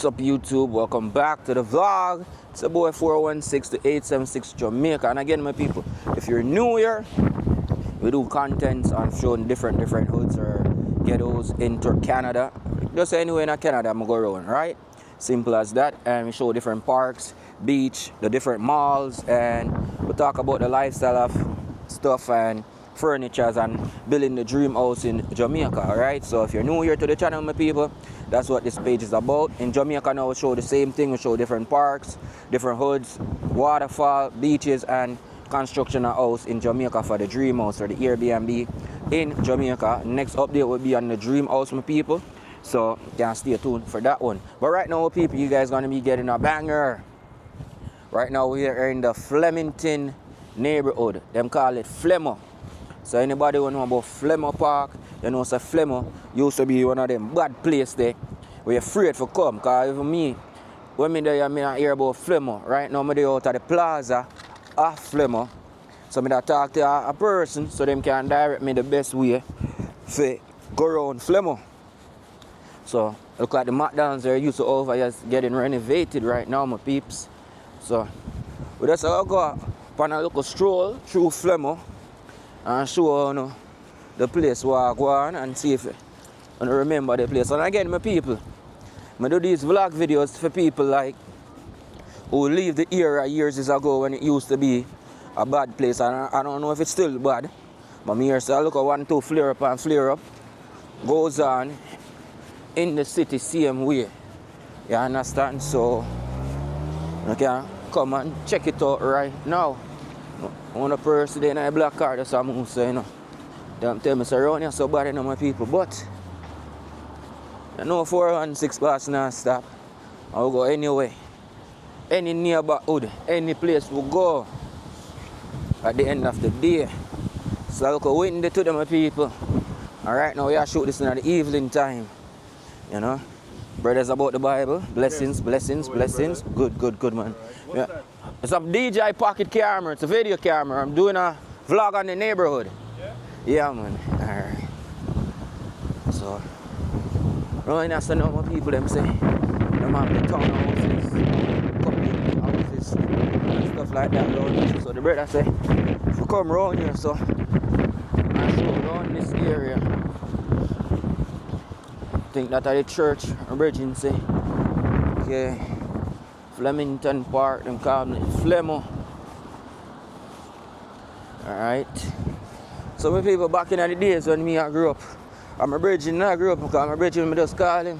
What's up YouTube? Welcome back to the vlog. It's a boy 416 to 876 Jamaica. And again my people, if you're new here, we do contents on showing different hoods or ghettos into Canada. Just anywhere in Canada I'm go around, right? Simple as that. And we show different parks, beach, the different malls, and we talk about the lifestyle of stuff and furnitures and building the dream house in Jamaica. Alright, so if you're new here to the channel my people, that's what this page is about. In Jamaica now we show the same thing. We show different parks, different hoods, waterfall, beaches, and construction of house in Jamaica for the dream house or the Airbnb in Jamaica. Next update will be on the dream house my people, so you can stay tuned for that one. But right now people, you guys gonna be getting a banger. Right now we're in the Flemington neighborhood. Them call it Flemo. So anybody who know about Flemo Park, you know, so Flemo used to be one of them bad places there where you're afraid to come. Because even me, when I hear about Flemo, right now I'm there out at the plaza of Flemo. So I talk to a person so them can direct me the best way to go around Flemo. So look like the McDonald's are used to over just getting renovated right now my peeps. So we just go on a little stroll through Flemo and show you know, the place where I go on and see if you remember the place. And again my people, I do these vlog videos for people like who leave the era years ago when it used to be a bad place, and I don't know if it's still bad. But me here so look at 1, 2 flare up and flare up goes on in the city same way. You understand? So you can come and check it out right now. One person in a black car that's a move, so you know. They tell me around here so bad you know my people. But you know 416 bus not stop. I will go anyway. Any neighborhood, any place we go at the end of the day. So I look at windy to them my people. And right now we are shoot this in the evening time. You know. Brothers about the Bible. Blessings, yes. Blessings, blessings. Brother. Good man. What's yeah. that? It's a DJI pocket camera. It's a video camera. I'm doing a vlog on the neighborhood. Yeah? Yeah man. Alright. So right now so now my people them say them have the townhouses, couple houses and stuff like that around here. So the brother say if you come around here so I show around this area. I think that at the church or bridging say okay, Flemington Park, them call it Flemo. Alright. So my people back in the days when me I grew up, I'm a bridging I grew up because I'm a bridging me just call him.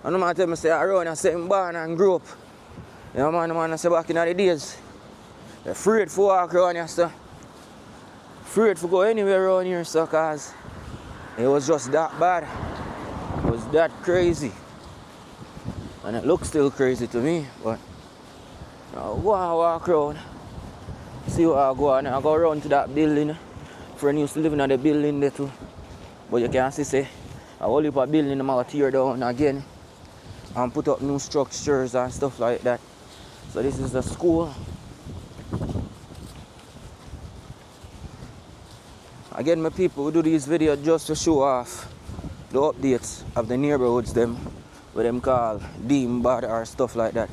And the man tell me say around I say I'm born and grew up. You know man, the man I say back in the days, they're afraid for walk around here so. Afraid for go anywhere around here so cause it was just that bad. It was that crazy. And it looks still crazy to me, but I go and walk around, see what I go on. I go around to that building. Friend used to live in the building there too. But you can see say a whole heap of building them out tear down again and put up new structures and stuff like that. So this is the school. Again my people, we do these videos just to show off the updates of the neighborhoods them what them call deemed bad or stuff like that.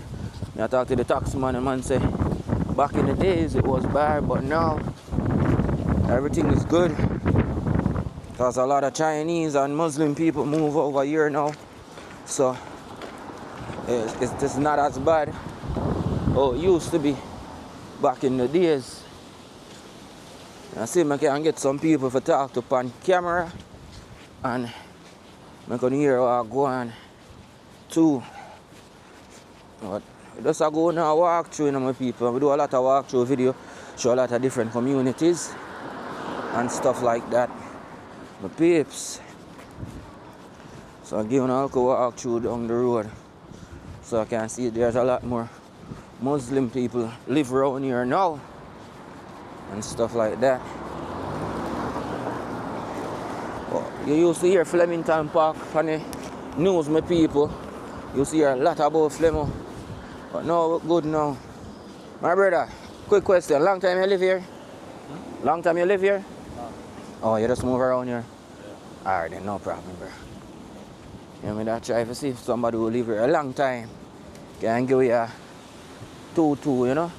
I talk to the taxman and man say back in the days it was bad, but now everything is good because a lot of Chinese and Muslim people move over here now, so it's just not as bad oh it used to be back in the days. I see I can get some people to talk to on camera and I can hear what I go on too. But just I go now walk through, you know, my people. We do a lot of walk through video, show a lot of different communities and stuff like that. My peeps. So again I'll go walk through down the road. So I can see there's a lot more Muslim people live around here now and stuff like that. You used to hear Flemington Park on the news, my people. You used to hear a lot about Flemo. But no, good now. My brother, quick question. Long time you live here? Long time you live here? Oh, you just move around here? Yeah. Alright then, no problem, bro. You know, I try to see if somebody will live here a long time. Can give you a 2-2, you know.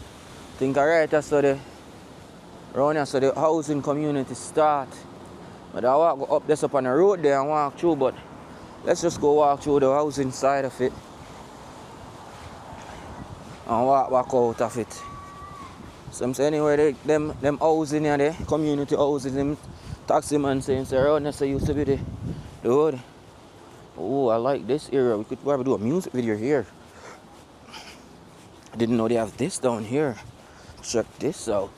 Think alright, I saw the around here, so the housing community start. But I walk up this up on the road there and walk through, but let's just go walk through the housing side of it. And walk back out of it. So I'm saying anyway, them housing here, the community housing, them taxi man saying, so around here, so used to be the hood. Oh, I like this area. We could probably do a music video here. I didn't know they have this down here. Check this out.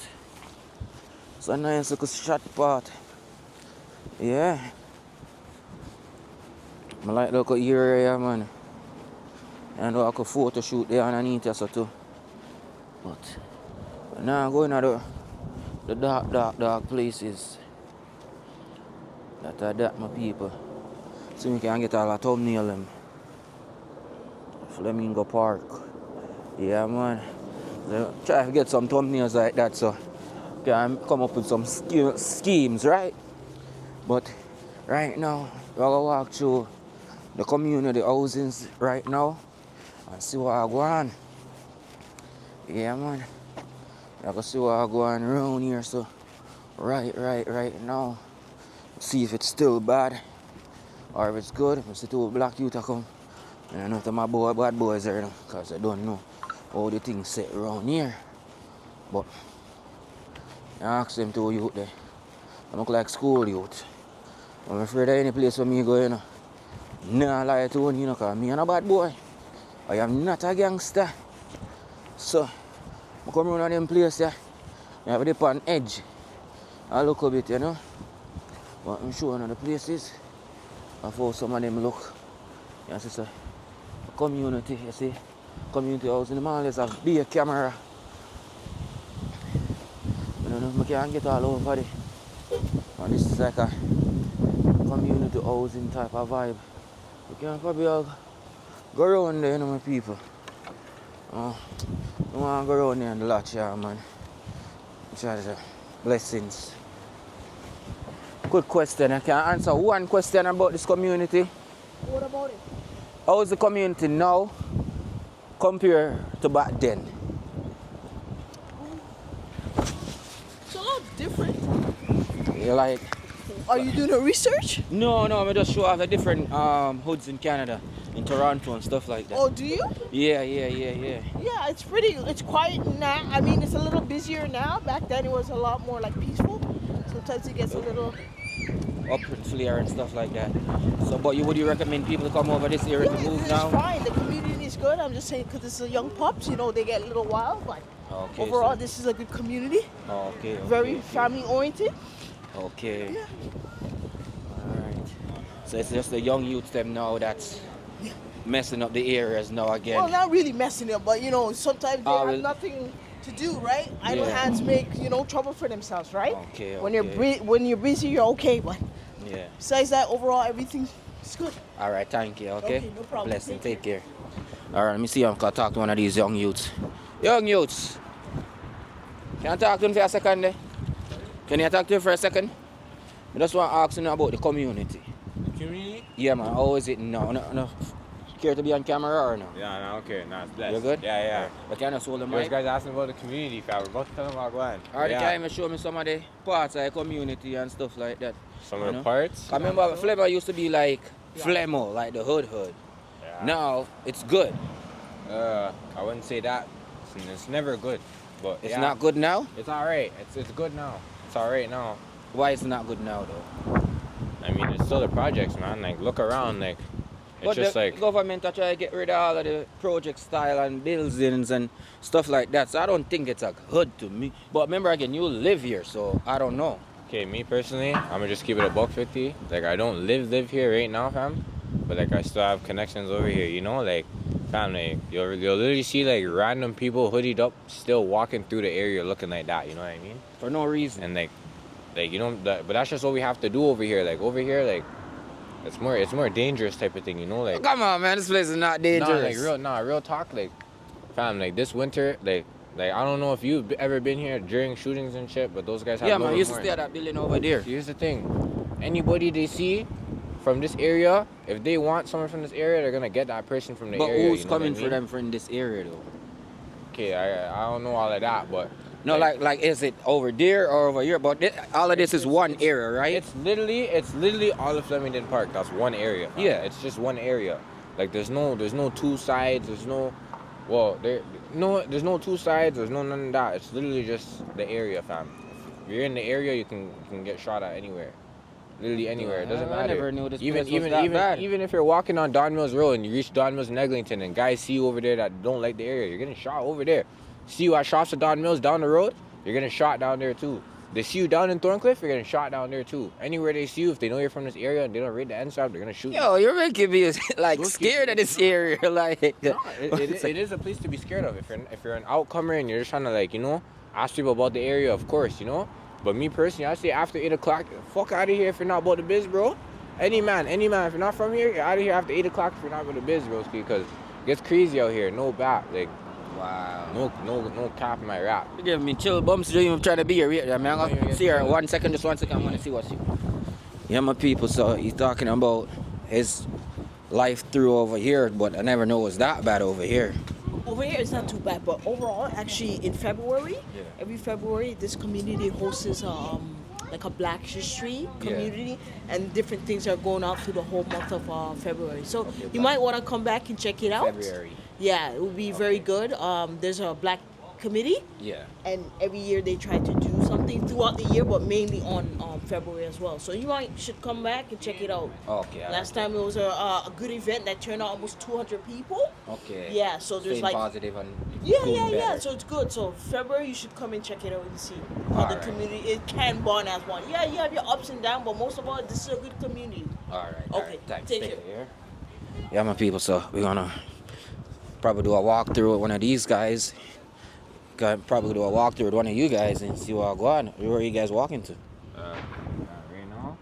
It's a nice little shot part. Yeah. I like the local area, man. And I could photo shoot there underneath us too. But now I'm going to the dark places. That are that, my people. So we can get all a thumbnail them. Flemingdon Park. Yeah, man. So try to get some thumbnails like that so can come up with some schemes, right? But right now, we're gonna walk through the community housings right now and see what I go on. Yeah, man. I can see what I go on around here. So right now, see if it's still bad or if it's good. I see two black youth come. And I know that my bad boys are there because I don't know how the things set around here. But I ask them to youth there. I look like school youth. I'm afraid of any place for me go, you know. Nah, lie to you, know, because me and a bad boy. I am not a gangster. So, I come around them place, yeah. I have it on edge. I look a bit, you know. But I'm showing the places. I found some of them look. You see, so, community, you see. Community house in the mall is a big camera. I don't know if I can get all over there. And this is like a community housing type of vibe. You can probably all go around there, you know, my people. I want to go around there and lodge here, man. Try the blessings. Good question. I can answer one question about this community. What about it? How is the community now compared to back then? It's a lot different. You like? Are you doing a research? No, I just show off the different hoods in Canada, in Toronto and stuff like that. Oh, do you? Yeah. Yeah, it's quiet now. I mean, it's a little busier now. Back then it was a lot more like peaceful. Sometimes it gets a little Up and flare and stuff like that. So, but would you recommend people to come over this area to move it's now? fine. The community is good. I'm just saying because this is a young pups, you know, they get a little wild. But Okay, overall, so- this is a good community. Okay. Very family oriented. Okay. Yeah. Alright. So it's just the young youth them now that's messing up the areas now again. Well, not really messing up, but you know, sometimes they Oh, have well- nothing to do, right? Idle Yeah. hands make, you know, trouble for themselves, right? Okay, When okay. when you're busy, you're okay, but Yeah. besides that, overall, everything's good. Alright, thank you, okay? Okay, no problem. Blessing, Take take care. Alright, let me see if I can talk to one of these young youths. Young youths! Can I talk to him for a second there? Can you talk to him for a second? I just want to ask you about the community. Community? Yeah, man, how is it now? No. Care to be on camera or no? Yeah, no, okay, nah, it's blessed. You good? Yeah. But can I hold the Those mic? guys asking about the community, fam. We're about to tell them about going. Alright, yeah. can you even show me some of the parts of the community and stuff like that? Some you of the know? parts. I remember Flemington used to be like Flemo, like the hood. Yeah. Now it's good. I wouldn't say that. It's never good, but It's yeah, not good now. It's all right. It's good now. It's all right now. Why it's not good now though? I mean, it's still the projects, man. Like, look around, like, it's But just the like. government are trying to get rid of all of the project style and buildings and stuff like that. So I don't think it's a hood to me. But remember again, you live here, so I don't know. Okay, me personally, I'm gonna just keep it a $150. Like, I don't live here right now, fam. But like, I still have connections over here, you know, like. Fam, like, you'll literally see like random people hoodied up still walking through the area looking like that, you know what I mean? For no reason. And like you know, but that's just what we have to do over here. Like over here, like it's more dangerous type of thing, you know? Like, Come on, man, this place is not dangerous. real talk. Like, fam, like this winter, like I don't know if you've ever been here during shootings and shit, but those guys have. Yeah, no man, I used to remorse. stay at that building over there. Here's the thing, anybody they see from this area, if they want someone from this area, they're gonna get that person from the But area. who's you know what I coming for mean? them from this area though? Okay, I don't know all of that, but No, like is it over there or over here? But all of this is one area, right? it's literally all of Flemington Park. That's one area. Fam. Yeah. It's just one area. Like there's no two sides. There's no there's no two sides. There's no none of that. It's literally just the area, fam. If you're in the area, you can get shot at anywhere. Literally anywhere. It doesn't matter. I never knew this even place was that bad. even if you're walking on Don Mills Road and you reach Don Mills and Eglinton and guys see you over there that don't like the area, you're getting shot over there. See you at shops at Don Mills down the road, you're getting shot down there too. They see you down in Thorncliffe, you're getting shot down there too. Anywhere they see you, if they know you're from this area and they don't read the NSAP, they're gonna shoot you. Yo, you're making me like scared of this area. Like, No, it is a place to be scared of. If you're an outcomer and you're just trying to like, ask people about the area, of course, But me personally, I say after 8 o'clock, fuck out of here if you're not about the biz, bro. Any man, if you're not from here, you're out of here after 8 o'clock if you're not about the biz, bro. Because it gets crazy out here. No bat, like. wow. No cap in my rap. You give me chill bumps. You even trying to be here. I mean, I'm gonna see her 1 second, just 1 second. I'm gonna see what she. Yeah, my people. So he's talking about his life through over here, but I never know it was that bad over here. Over here it's not too bad, but overall, actually, in February, Yeah. every February, this community hosts like a Black History community, and different things are going on through the whole month of February. So you might want to come back and check it out. February. Yeah, it will be very good. There's a Black committee, Yeah. and every year they try to do something throughout the year, but mainly on February as well. So you should come back and check it out. Okay. Last time it was a good event that turned out almost 200 people. Okay. Yeah, so there's Staying like positive and yeah, doing yeah, yeah. better. So it's good. So February you should come and check it out and see how the Alright. community it can bond as one. Yeah, you have your ups and downs, but most of all, this is a good community. All right. Okay, Thanks. take Stay care. here. Yeah, my people. So we're gonna probably do a walkthrough with one of these guys. Probably do a walkthrough with one of you guys and see what go on. Where are you guys walking to? Right now.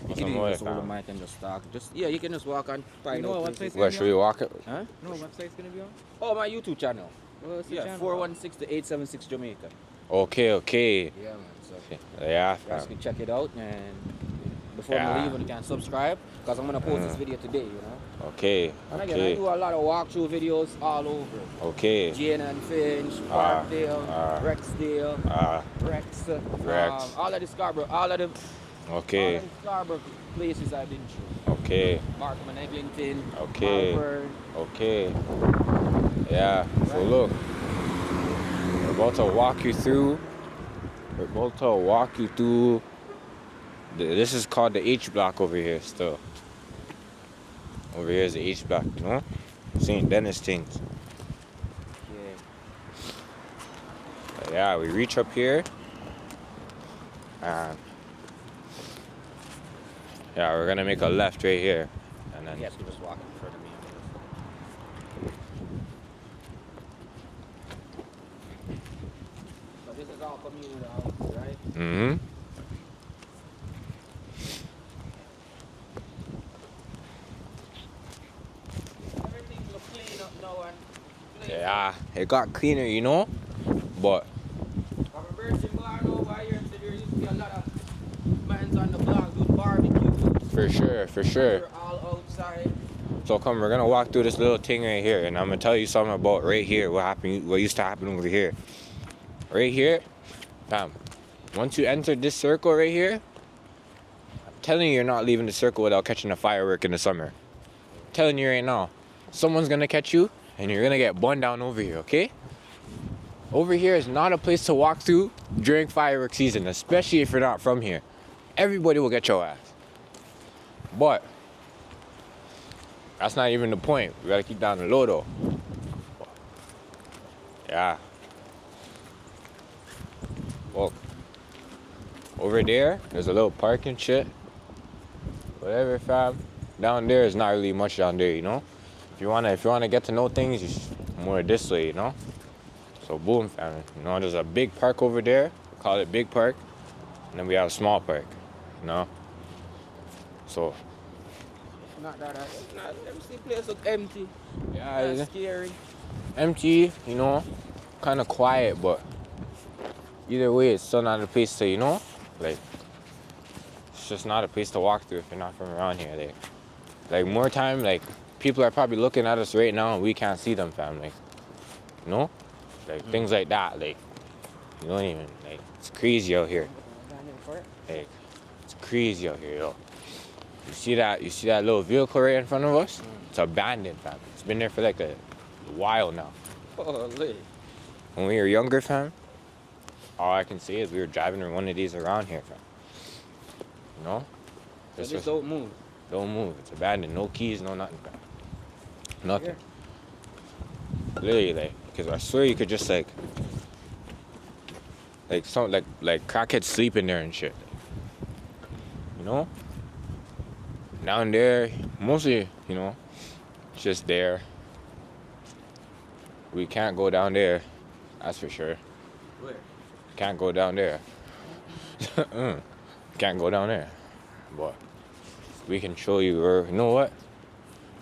You What's can on even the way, just hold the fam? mic and just talk. You can just walk and find You know out. what places. website? Where should we walk it? Huh? No, what website's gonna be on? Oh, my YouTube channel. What's the Yeah, channel? 416 to 876 Jamaica. Okay. Yeah, man. So Yeah, you guys fam. can check it out, and before Yeah. we leave, you can subscribe because I'm gonna post this video today. Okay. And again, I do a lot of walkthrough videos all over. Okay. Jane and Finch, Ah, Parkdale, ah. Rexdale, Ah, Rex, Rex. all of the Scarborough, all of the okay. Scarborough places I've been through. Okay. Markham and Eglinton, Okay. Malvern. Okay. Yeah. So look, we're about to walk you through. This is called the H block over here. Still. Over here is the H block. St. Dennis things. Yeah. Yeah, we reach up here. And yeah, we're gonna make a left right here. And then Yes, we just walk in front of me. So this is all community houses, right? Mm-hmm. Everything look clean up now and clean. Yeah, it got cleaner, but I'm a virgin bar over here, so there used to be a lot of mans on the block doing barbecue. for sure. They're all outside. So come, we're gonna walk through this little thing right here, and I'm gonna tell you something about right here. What used to happen over here? Right here, bam. Once you enter this circle right here, I'm telling you, you're not leaving the circle without catching a firework in the summer. I'm telling you right now, someone's gonna catch you, and you're gonna get bun down over here. Okay? Over here is not a place to walk through during firework season, especially if you're not from here. Everybody will get your ass. But that's not even the point. We gotta keep down the low though. Yeah. Well, over there's a little parking shit. Whatever, fam. Down there is not really much down there, If you wanna get to know things, you should more this way, So boom, fam. There's a big park over there. We call it Big Park. And then we have a small park, So Not that empty place look empty. yeah, That's scary. empty, kind of quiet, but either way, it's still not a place to, like, it's just not a place to walk through if you're not from around here. Like more time, like people are probably looking at us right now and we can't see them, fam. Like, you know, like things like that. Like, you don't even like. It's crazy out here. Like, it's crazy out here, yo. You see that little vehicle right in front of us? It's abandoned, fam. It's been there for like a while now. Holy. When we were younger, fam, all I can say is we were driving in one of these around here, fam. You know? So just don't move. Don't move. It's abandoned. No keys, no nothing, fam. Nothing. Literally, like, because I swear you could just like some like crackheads sleep in there and shit. You know? Down there, mostly, you know, it's just there. We can't go down there, that's for sure. Where? Can't go down there. Can't go down there. But we can show you where, you know what?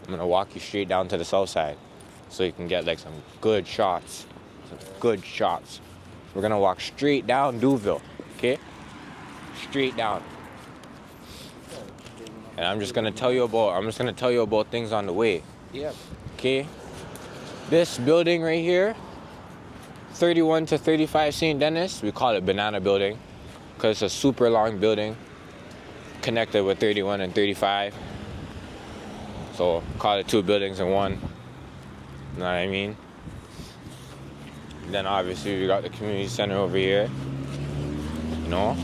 I'm gonna walk you straight down to the south side so you can get like some good shots. We're gonna walk straight down Duville, okay? Straight down. And I'm just gonna tell you about things on the way. Yeah. Okay? This building right here, 31 to 35 St. Denis, we call it Banana Building because it's a super long building connected with 31 and 35. So call it two buildings in one. You know what I mean? Then obviously we got the community center over here. You know?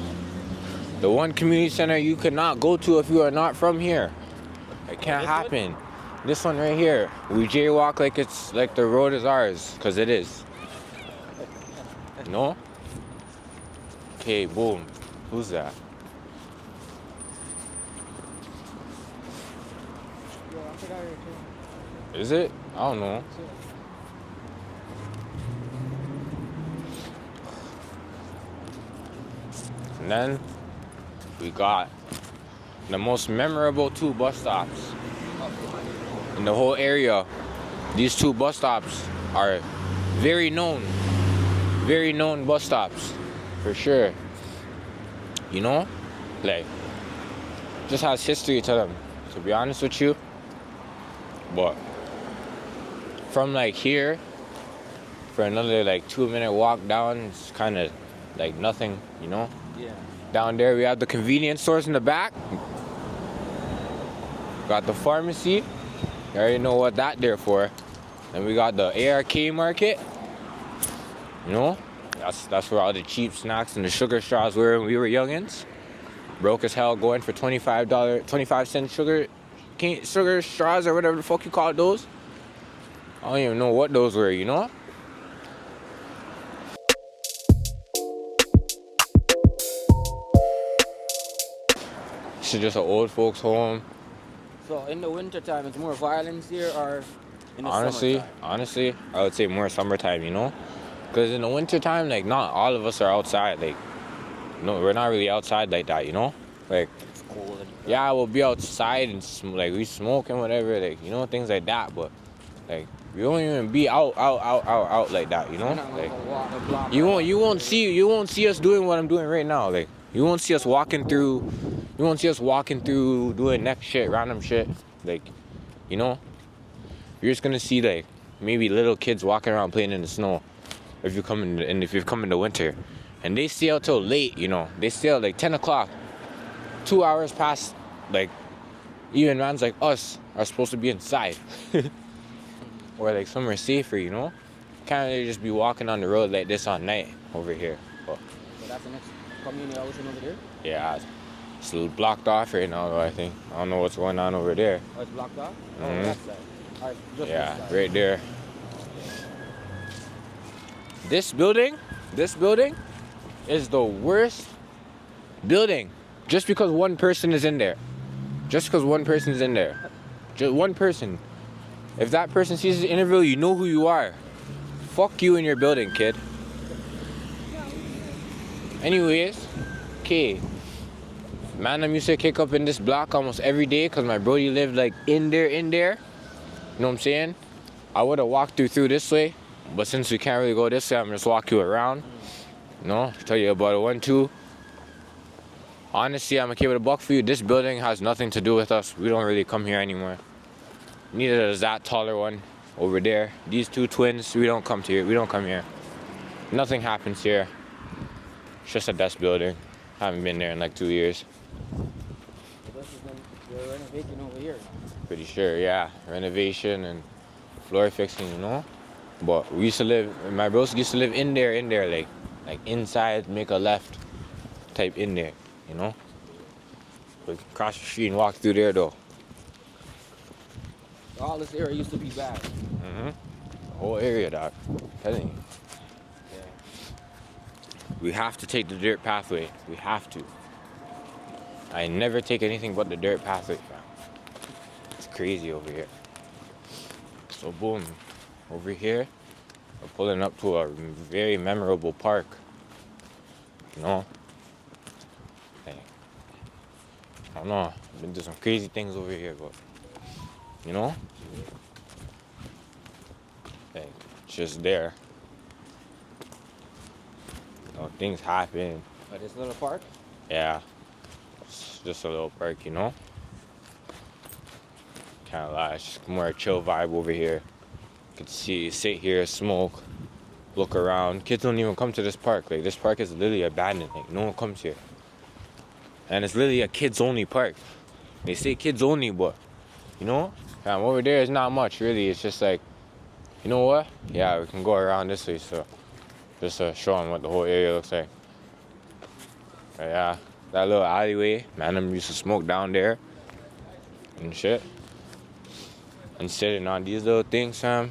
The one community center you could not go to if you are not from here. It can't happen. This one right here. We jaywalk like it's like the road is ours, because it is. No? Okay, boom. Who's that? Is it? I don't know. And then we got the most memorable two bus stops in the whole area. These two bus stops are very known bus stops, for sure. You know, like, just has history to them, to be honest with you. But from like here, for another like 2-minute walk down, it's kind of like nothing, you know? Yeah. Down there we have the convenience stores in the back. Got the pharmacy. You already know what that there for. Then we got the ARK market. You know, that's where all the cheap snacks and the sugar straws were when we were youngins. Broke as hell going for $25 sugar straws or whatever the fuck you call those. I don't even know what those were, you know? This is just an old folks home. So in the winter time, it's more violence here, or in the Honestly, I would say more summertime, you know? Because in the winter time, like, not all of us are outside. Like, no, we're not really outside like that, you know? Like, It's cold. yeah, we'll be outside and like we smoke and whatever, like, you know, things like that. But like, we won't even be out like that, you know? Like, you won't see us doing what I'm doing right now. Like, you won't see us walking through doing next shit, random shit. Like, you know, you're just gonna see like maybe little kids walking around playing in the snow if you come in the winter, and they stay out till late. You know, they stay out like 10 o'clock. 2 hours past, like, even mans like us are supposed to be inside. Or like somewhere safer, you know? Can't really just be walking on the road like this on night over here. But, So that's the next community housing over there? yeah, it's a little blocked off right now though, I think. I don't know what's going on over there. Oh, it's blocked off? Mhm. Oh, that side. Alright, just Yeah, this side. right there. This building is the worst building. Just because one person is in there. Just one person. If that person sees the interview, you know who you are. Fuck you in your building, kid. Anyways, okay. Man, I'm used to kick up in this block almost every day because my brody lived like in there. You know what I'm saying? I would have walked through this way, but since we can't really go this way, I'm just walk you around. You know, tell you about a 1-2. Honestly, I'm gonna keep it a buck for you. This building has nothing to do with us. We don't really come here anymore. Neither does that taller one over there. These two twins, we don't come to here. We don't come here. Nothing happens here. It's just a desk building. Haven't been there in like 2 years. They're renovating over here. Pretty sure, yeah. Renovation and floor fixing, you know. But we used to live. My bros used to live in there, like inside. Make a left, type in there, you know. We can cross the street and walk through there though. All this area used to be bad. The whole area, dog. Telling you. Yeah. We have to take the dirt pathway. We have to. I never take anything but the dirt pathway, fam. It's crazy over here. So boom, over here, we're pulling up to a very memorable park. You know? Like, I don't know. I've been doing some crazy things over here, but you know? Like, it's just there. You know, things happen. But this little park? Yeah. It's just a little park, you know? Can't lie, it's just more a chill vibe over here. You can see, sit here, smoke, look around. Kids don't even come to this park. Like, this park is literally abandoned. Like, no one comes here. And it's literally a kids-only park. They say kids-only, but, you know? Over there is not much, really. It's just like, you know what? Yeah, we can go around this way, so just to show them what the whole area looks like. But yeah, that little alleyway, man, them used to smoke down there and shit. And sitting on these little things, fam.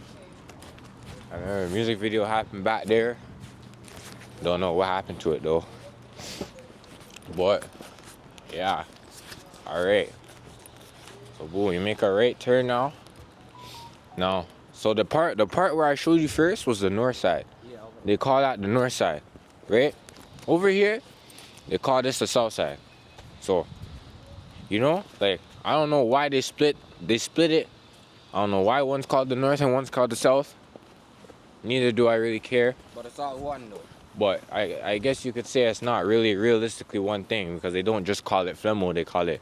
I remember a music video happened back there. Don't know what happened to it though. But yeah, all right. So boom, you make a right turn now. No, so the part where I showed you first was the north side. Yeah. They call that the north side, right? Over here, they call this the south side. So, you know, like I don't know why they split it. I don't know why one's called the north and one's called the south. Neither do I really care. But it's all one though. But I guess you could say it's not really realistically one thing because they don't just call it Flemo, they call it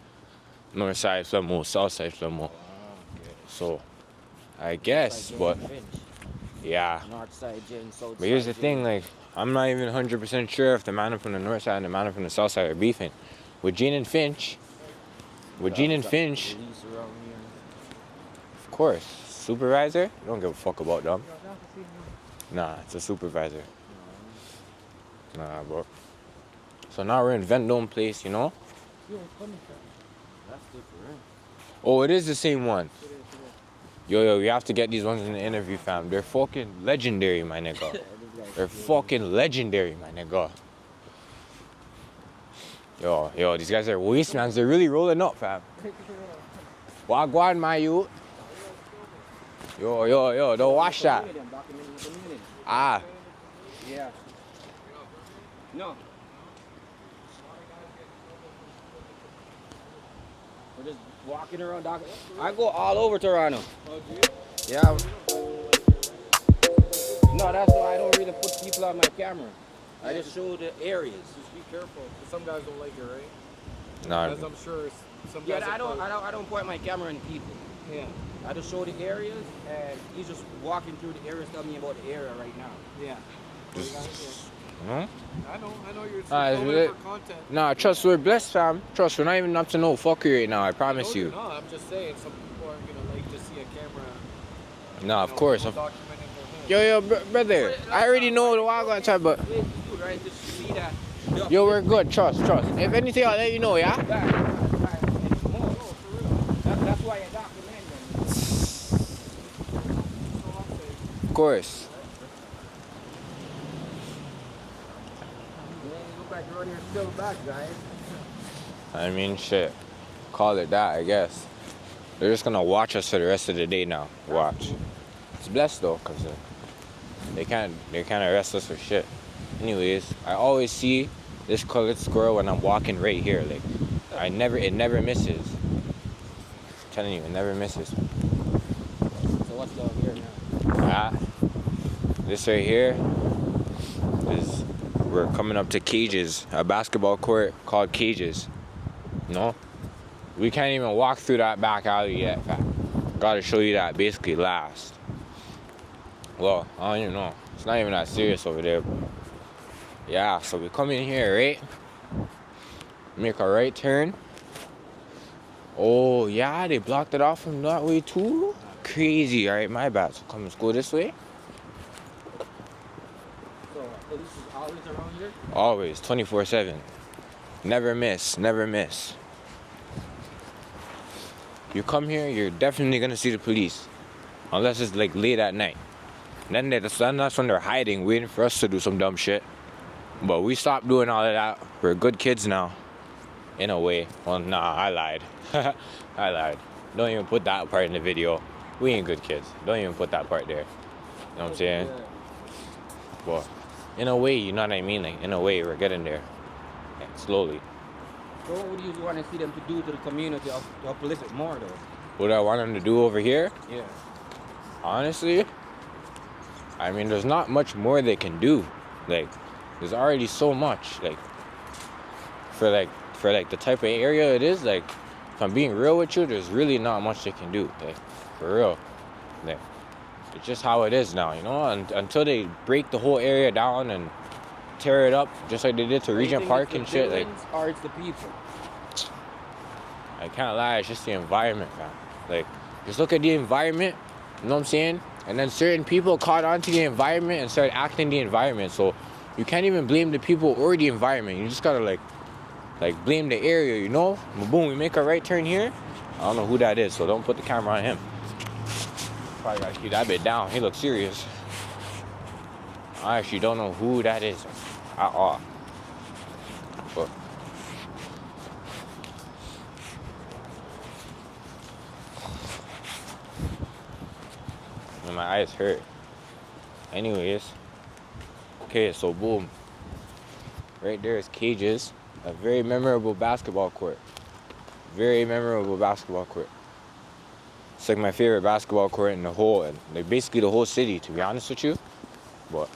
north side Flemo, south side Flemo. Okay. So, I guess, but yeah. North side gin, south But here's side the thing, like, I'm not even 100% sure if the man from the north side and the man from the south side are beefing. With Gene and Finch, of course, supervisor, you don't give a fuck about them. Nah, it's a supervisor. Nah, bro. So now we're in Flemingdon place, you know? That's different. Oh, it is the same one. Yo, you have to get these ones in the interview, fam. They're fucking legendary, my nigga. They're fucking legendary, my nigga. Yo, these guys are wastemans. They're really rolling up, fam. Wagwan, my youth. Yo, don't watch that. Ah. Yeah. No. We're just walking around. I go all over Toronto. Oh, do you? Yeah. No, that's why I don't really put people on my camera. I just show the areas. Just be careful, 'cause some guys don't like it, right? Nah, As I'm sure some guys. Yeah, I don't point my camera in people. Yeah. I just show the areas, and he's just walking through the areas, telling me about the area right now. Yeah. just, I know you're Ah, filming it's for content. nah, trust, we're blessed, fam. Trust, we're not even up to no fuckery right now, I promise No, you. you're not. I'm just saying, some people aren't gonna like to see a camera. Nah, of course. Documenting their home. Yo, brother, I already know the Wagwan type, but It's good, right? Just see that. yo, we're good. Trust. If anything, I'll let you know, yeah? That's why I document them. Of course. You look like you're on your still back, guys. I mean, shit. Call it that, I guess. They're just gonna watch us for the rest of the day now. Watch. It's blessed though, cause they can't arrest us for shit. Anyways, I always see this colored squirrel when I'm walking right here. Like, it never misses. I'm telling you, it never misses. So what's down here now? This right here is we're coming up to Cages, a basketball court called Cages. No, we can't even walk through that back alley yet. Gotta show you that basically last. Well, I don't even know. It's not even that serious over there. But yeah, so we come in here, right? Make a right turn. Oh yeah, they blocked it off from that way too. Crazy. All right, my bad. So let's go this way. So police is always around here? Always, 24/7. Never miss, never miss. You come here, you're definitely gonna see the police. Unless it's like late at night. Then that's when they're hiding, waiting for us to do some dumb shit. But we stopped doing all of that. We're good kids now. In a way. Well, nah, I lied. I lied. Don't even put that part in the video. We ain't good kids. Don't even put that part there. You know what I'm saying? Well, in a way, you know what I mean? Like, in a way, we're getting there. Like, slowly. So what would you want to see them to do to the community of police it more though? What I want them to do over here? Yeah. Honestly, I mean, there's not much more they can do. Like, there's already so much. Like, for the type of area it is, like, if I'm being real with you, there's really not much they can do. Like, for real. Like, it's just how it is now, you know? Until they break the whole area down and tear it up, just like they did to Regent Park and shit. Like, or it's the people? I can't lie, it's just the environment, man. Like, just look at the environment, you know what I'm saying? And then certain people caught onto the environment and started acting the environment. So you can't even blame the people or the environment. You just gotta like blame the area, you know? Boom, we make a right turn here. I don't know who that is, so don't put the camera on him. Probably gotta keep that bit down. He looks serious. I actually don't know who that is at all. But my eyes hurt. Anyways, okay, so boom. Right there is Cages, a very memorable basketball court. Very memorable basketball court. It's like my favorite basketball court in the whole, like basically the whole city, to be honest with you. But,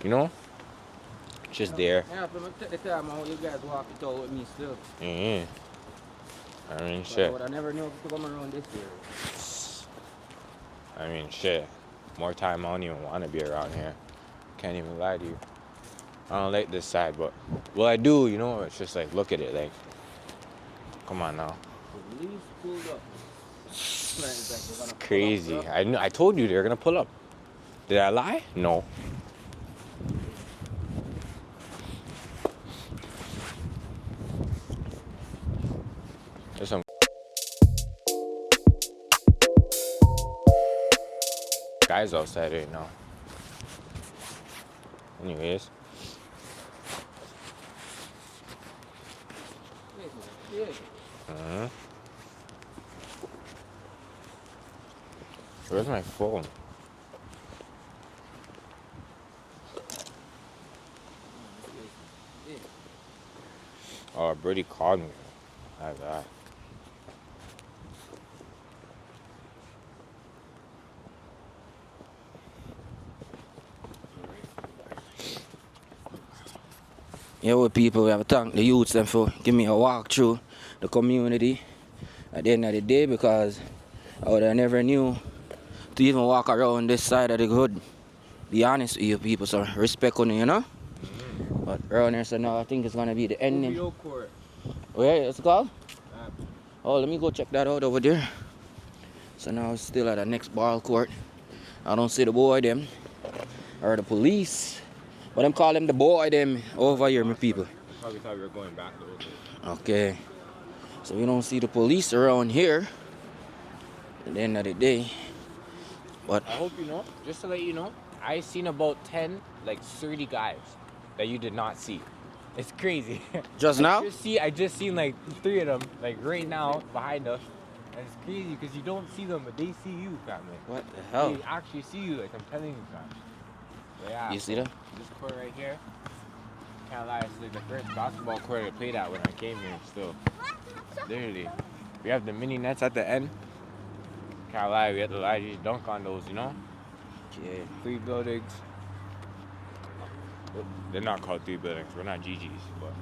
you know, it's just there. Yeah, but take the time out, you guys walk it out with me still. Yeah. I mean, shit. But I never knew to come around this area. I mean, shit. More time, I don't even want to be around here. Can't even lie to you. I don't like this side, but well, I do. You know, it's just like look at it. Like, come on now. Police pulled up. It's crazy. I told you they're gonna pull up. Did I lie? No. There's some guys outside right now. Anyways. Where's my phone? Oh, Brady called me. I have that. Yeah, well, people, we have to thank the youths them for giving me a walk through the community at the end of the day, because I would have never knew to even walk around this side of the hood. Be honest with you people, so respect on you know? Mm-hmm. But around here, so now I think it's going to be the ending. Court. Where it's called? Oh, let me go check that out over there. So now it's still at the next ball court. I don't see the boy them or the police. But I'm calling the boy them over here, my people. Probably thought we were going back a little bit. Okay. So we don't see the police around here at the end of the day. But I hope you know, just to let you know, I seen about 10, like 30 guys that you did not see. It's crazy. just now? I just seen like 3 of them, like right now behind us. And it's crazy because you don't see them, but they see you, family. What the hell? They actually see you, like I'm telling you, fam. So, yeah. You see that? This court right here, can't lie, it's like the first basketball court I played at when I came here still. Literally. We have the mini nets at the end. Can't lie, we have to dunk on those, you know? Yeah. 3 buildings. They're not called 3 buildings. We're not GGs, but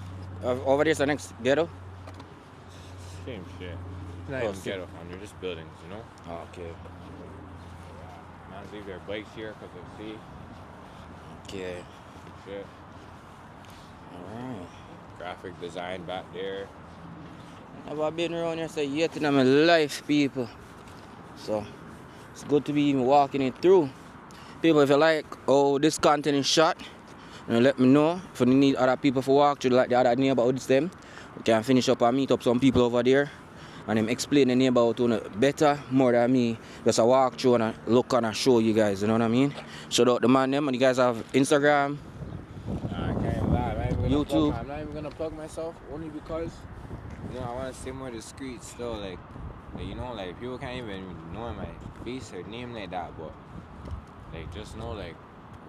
Over there's the next ghetto? same shit. It's not Oh, even see. ghetto, fam. They're just buildings, you know? Okay. Man, leave their bikes here because of sea. Okay. Shit. Alright. Graphic design back there. I've been around here so yet in my life, people. So it's good to be even walking it through. People, if you like how this content is shot, let me know. If you need other people to walk through like the other neighborhoods them, we can finish up and meet up some people over there and them explain the neighborhood better, more than me. Just a walk through and a look and a show you guys, you know what I mean? Shout out the man them, and you guys have Instagram, I can't even lie. YouTube. I'm not even gonna plug myself only because you know I want to stay more discreet still. Like you know, like people can't even know my face or name like that, but like just know like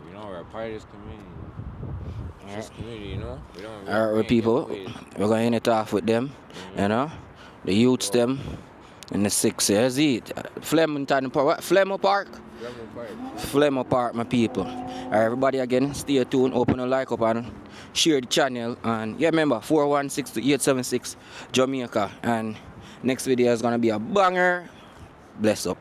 you know we're a part of this community. It's this community, you know. We don't. Alright, people, we're going to end it off with them, you know, the youths them, and the 6 years. Flemington Park, what? Flemo Park? Flemo Park, my people. Alright, everybody again, stay tuned, open a like up and share the channel. And yeah, remember, 416-876 Jamaica. And next video is going to be a banger. Bless up.